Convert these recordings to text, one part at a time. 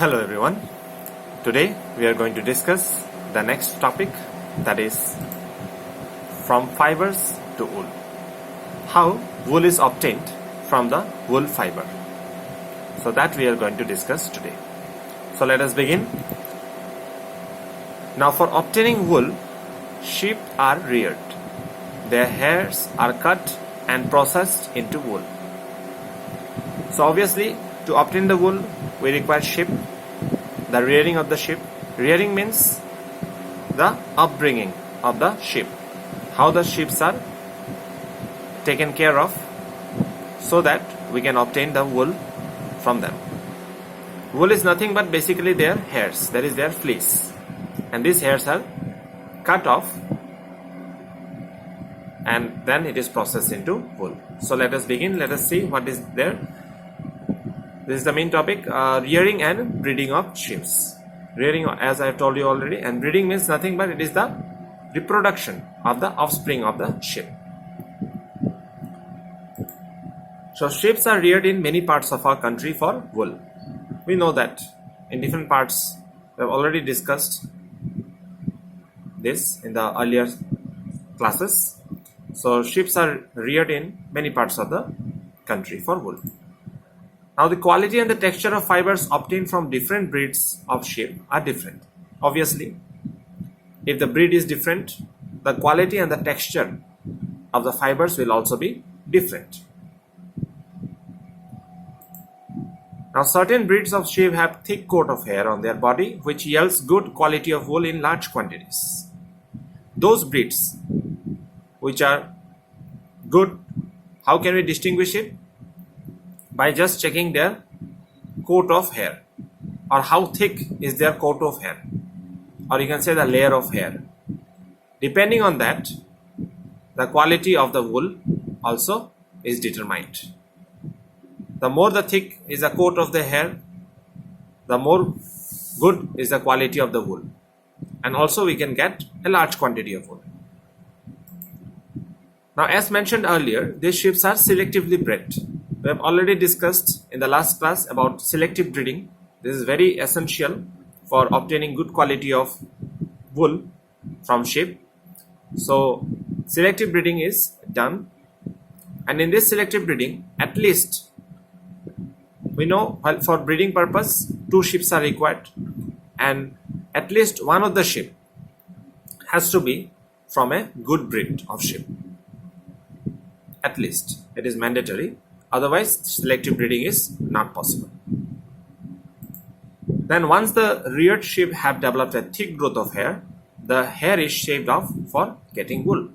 Hello everyone. Today we are going to discuss the next topic, that is from fibers to wool. How wool is obtained from the wool fiber. So that we are going to discuss today. So let us begin. Now for obtaining wool, sheep are reared. Their hairs are cut and processed into wool. So obviously to obtain the wool we require sheep, the rearing of the sheep. Rearing means the upbringing of the sheep, how the sheep are taken care of so that we can obtain the wool from them. Wool is nothing but basically their hairs, that is their fleece, and these hairs are cut off and then it is processed into wool. So let us begin. Let us see what is there. This is the main topic, rearing and breeding of sheep. Rearing, as I have told you already, and breeding means nothing but it is the reproduction of the offspring of the sheep. So sheep are reared in many parts of our country for wool. We know that in different parts. We have already discussed this in the earlier classes. So sheep are reared in many parts of the country for wool. Now the quality and the texture of fibers obtained from different breeds of sheep are different. Obviously, if the breed is different, the quality and the texture of the fibers will also be different. Now certain breeds of sheep have thick coat of hair on their body which yields good quality of wool in large quantities. Those breeds which are good, how can we distinguish it? By just checking their coat of hair, or how thick is their coat of hair, or you can say the layer of hair. Depending on that, the quality of the wool also is determined. The more the thick is the coat of the hair, the more good is the quality of the wool, and also we can get a large quantity of wool. Now as mentioned earlier, these sheep are selectively bred. We have already discussed in the last class about selective breeding. This is very essential for obtaining good quality of wool from sheep. So selective breeding is done, and in this selective breeding, at least we know for breeding purpose 2 sheep are required, and at least one of the sheep has to be from a good breed of sheep. At least it is mandatory. Otherwise, selective breeding is not possible. Then once the reared sheep have developed a thick growth of hair, the hair is shaved off for getting wool.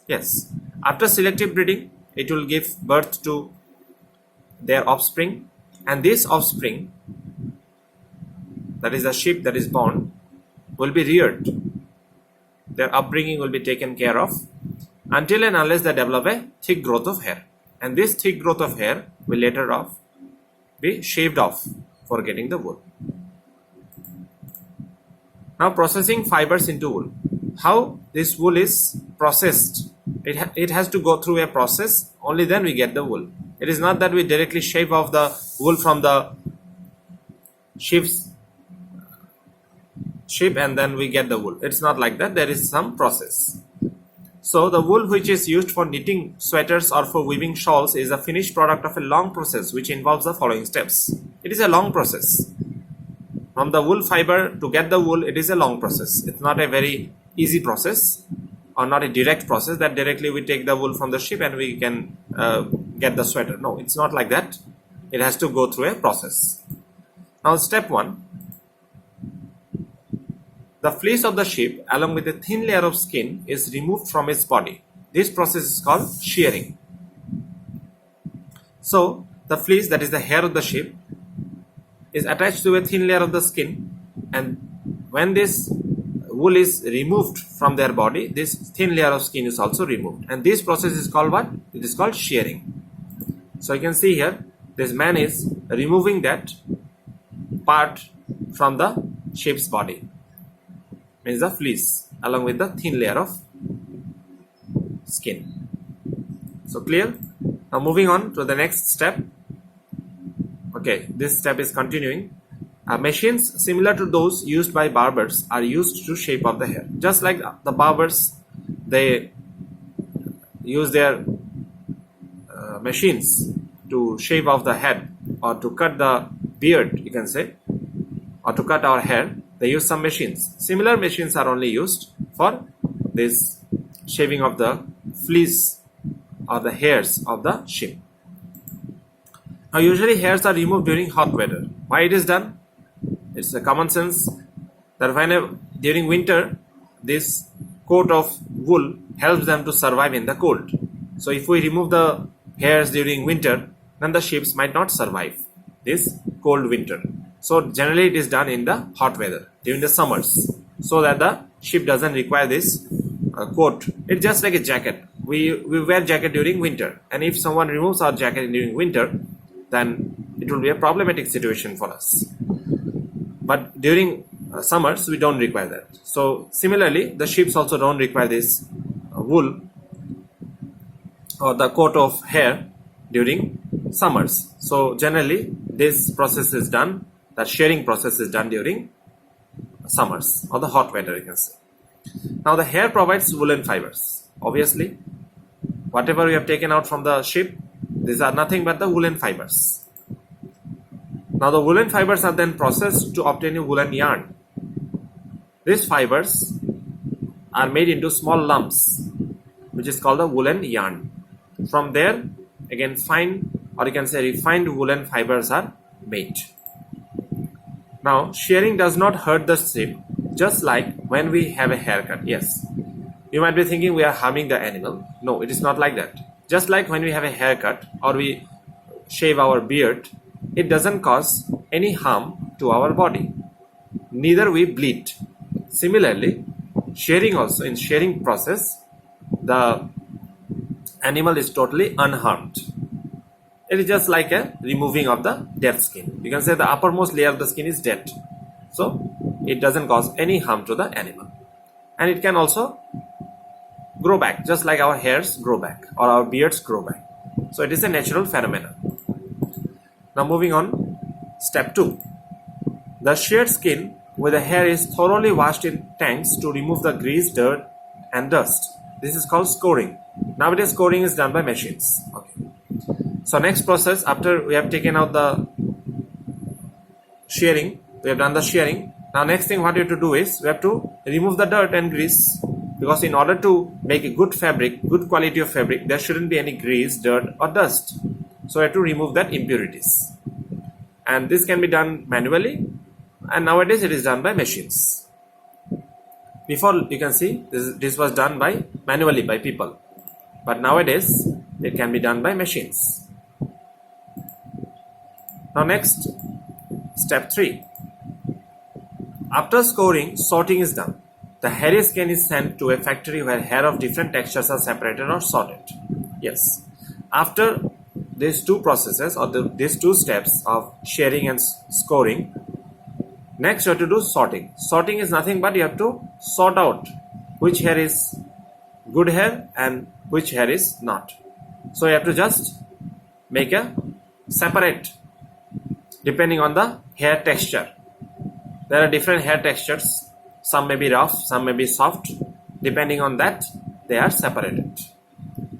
Yes, after selective breeding, it will give birth to their offspring, and this offspring, that is the sheep that is born, will be reared. Their upbringing will be taken care of until and unless they develop a thick growth of hair. And this thick growth of hair will later be shaved off for getting the wool. Now processing fibers into wool. How this wool is processed? It has to go through a process, only then we get the wool. It is not that we directly shave off the wool from the sheep and then we get the wool. It's not like that. There is some process. So the wool which is used for knitting sweaters or for weaving shawls is a finished product of a long process which involves the following steps. It is a long process. From the wool fiber to get the wool, it is a long process. It's not a very easy process, or not a direct process that directly we take the wool from the sheep and we can get the sweater. No, it's not like that. It has to go through a process. Now step 1. The fleece of the sheep along with a thin layer of skin is removed from its body. This process is called shearing. So the fleece, that is the hair of the sheep, is attached to a thin layer of the skin, and when this wool is removed from their body, this thin layer of skin is also removed, and this process is called what? It is called shearing. So you can see here this man is removing that part from the sheep's body, means the fleece along with the thin layer of skin. So clear? Now moving on to the next step. Okay, this step is continuing. Machines similar to those used by barbers are used to shape of the hair. Just like the barbers, they use their machines to shave off the head or to cut the beard, you can say, or to cut our hair. They use some machines. Similar machines are only used for this shaving of the fleece or the hairs of the sheep. Now usually hairs are removed during hot weather. Why it is done? It's a common sense that during winter, this coat of wool helps them to survive in the cold. So if we remove the hairs during winter, then the sheep might not survive this cold winter. So generally it is done in the hot weather during the summers, so that the sheep doesn't require this coat. It's just like a jacket. We wear jacket during winter, and if someone removes our jacket during winter, then it will be a problematic situation for us. But during summers, we don't require that. So similarly, the sheep also don't require this wool or the coat of hair during summers. So generally, this process is done, that shearing process is done during summers or the hot weather, you can say. Now the hair provides woolen fibers. Obviously, whatever we have taken out from the sheep, these are nothing but the woolen fibers. Now the woolen fibers are then processed to obtain a woolen yarn. These fibers are made into small lumps, which is called the woolen yarn. From there, again fine, or you can say refined woolen fibers are made. Now shearing does not hurt the sheep, just like when we have a haircut. Yes, you might be thinking we are harming the animal. No, it is not like that. Just like when we have a haircut or we shave our beard, it doesn't cause any harm to our body. Neither we bleed. Similarly, shearing also, in shearing process, the animal is totally unharmed. It is just like a removing of the dead skin. You can say the uppermost layer of the skin is dead. So it doesn't cause any harm to the animal. And it can also grow back, just like our hairs grow back or our beards grow back. So it is a natural phenomenon. Now moving on, step 2. The sheared skin with the hair is thoroughly washed in tanks to remove the grease, dirt and dust. This is called scoring. Nowadays scoring is done by machines. Okay. So next process, after we have taken out the shearing, we have done the shearing. Now next thing what we have to do is, we have to remove the dirt and grease, because in order to make a good fabric, good quality of fabric, there shouldn't be any grease, dirt or dust. So we have to remove that impurities. And this can be done manually, and nowadays it is done by machines. Before, you can see this was done by manually by people, but nowadays it can be done by machines. Now next, step 3. After scoring, sorting is done. The hairy skin is sent to a factory where hair of different textures are separated or sorted. Yes, after these two processes or these two steps of shearing and scoring, next you have to do sorting. Sorting is nothing but you have to sort out which hair is good hair and which hair is not. So you have to just make a separate depending on the hair texture. There are different hair textures. Some may be rough, some may be soft. Depending on that, they are separated.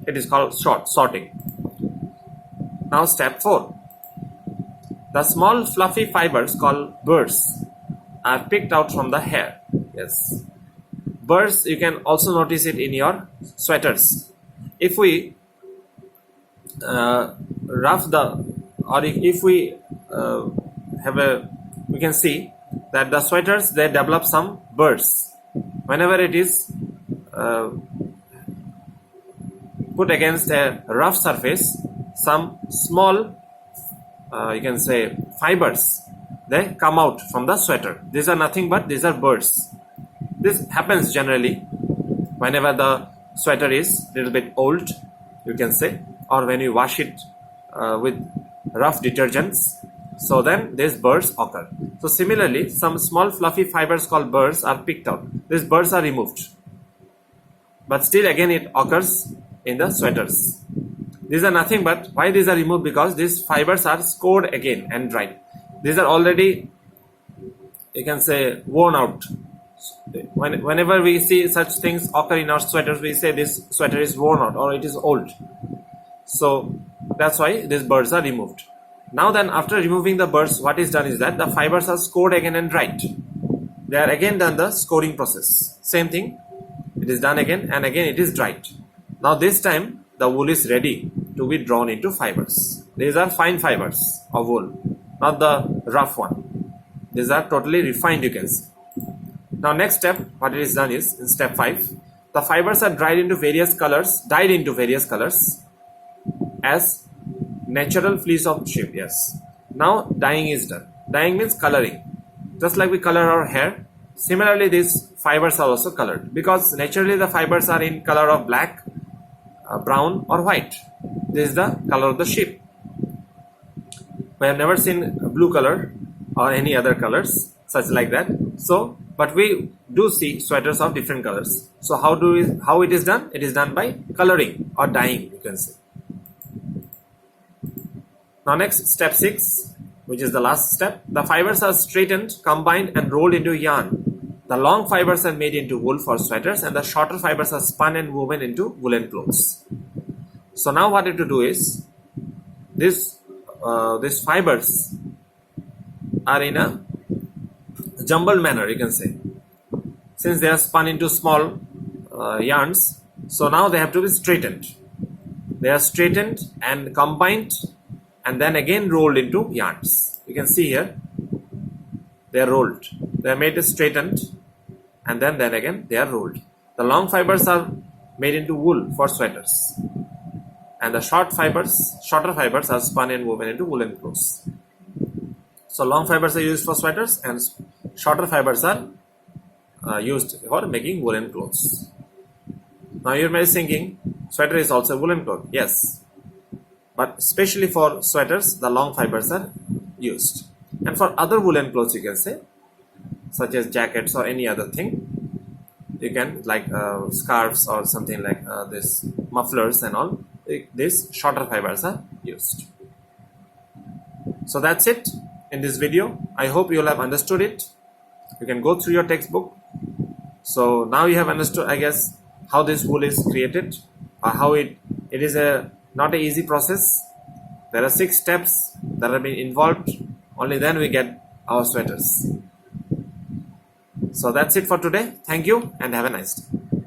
It is called sorting. Now step 4. The small fluffy fibers called burrs are picked out from the hair. Yes. Burrs, you can also notice it in your sweaters. If we we can see that the sweaters, they develop some burrs. Whenever it is put against a rough surface, some small you can say fibers, they come out from the sweater. These are nothing but these are burrs. This happens generally whenever the sweater is a little bit old, you can say, or when you wash it with rough detergents. So then these burrs occur. So similarly, some small fluffy fibers called burrs are picked out. These burrs are removed. But still again it occurs in the sweaters. These are nothing but, why these are removed? Because these fibers are scored again and dried. These are already you can say, worn out. Whenever we see such things occur in our sweaters, we say this sweater is worn out or it is old. So that's why these birds are removed. Now then, after removing the birds, what is done is that the fibers are scored again and dried. They are again done the scoring process. Same thing, it is done again and again it is dried. Now this time the wool is ready to be drawn into fibers. These are fine fibers of wool, not the rough one. These are totally refined, you can see. Now next step, what it is done is, in step 5, the fibers are dyed into various colors as natural fleece of sheep. Yes. Now dyeing is done. Dyeing means coloring. Just like we color our hair, similarly these fibers are also colored, because naturally the fibers are in color of black, brown or white. This is the color of the sheep. We have never seen blue color or any other colors such like that. So, but we do see sweaters of different colors. So how it is done? It is done by coloring or dyeing, you can say. Now next, step 6, which is the last step. The fibers are straightened, combined and rolled into yarn. The long fibers are made into wool for sweaters and the shorter fibers are spun and woven into woolen clothes. So now what you have to do is, these fibers are in a jumbled manner, you can say. Since they are spun into small yarns, so now they have to be straightened. They are straightened and combined and then again rolled into yarns. You can see here, they are rolled. They are made straightened and then again they are rolled. The long fibers are made into wool for sweaters, and the shorter fibers are spun and woven into woolen clothes. So long fibers are used for sweaters and shorter fibers are used for making woolen clothes. Now you may be thinking, sweater is also woolen cloth. Yes, but especially for sweaters, the long fibers are used. And for other woolen clothes, you can say, such as jackets or any other thing, you can, like scarves or something like this, mufflers and all, these shorter fibers are used. So that's it in this video. I hope you will have understood it. You can go through your textbook. So now you have understood, I guess, how this wool is created, or how it is not an easy process. There are 6 steps that have been involved. Only then we get our sweaters. So that's it for today. Thank you and have a nice day.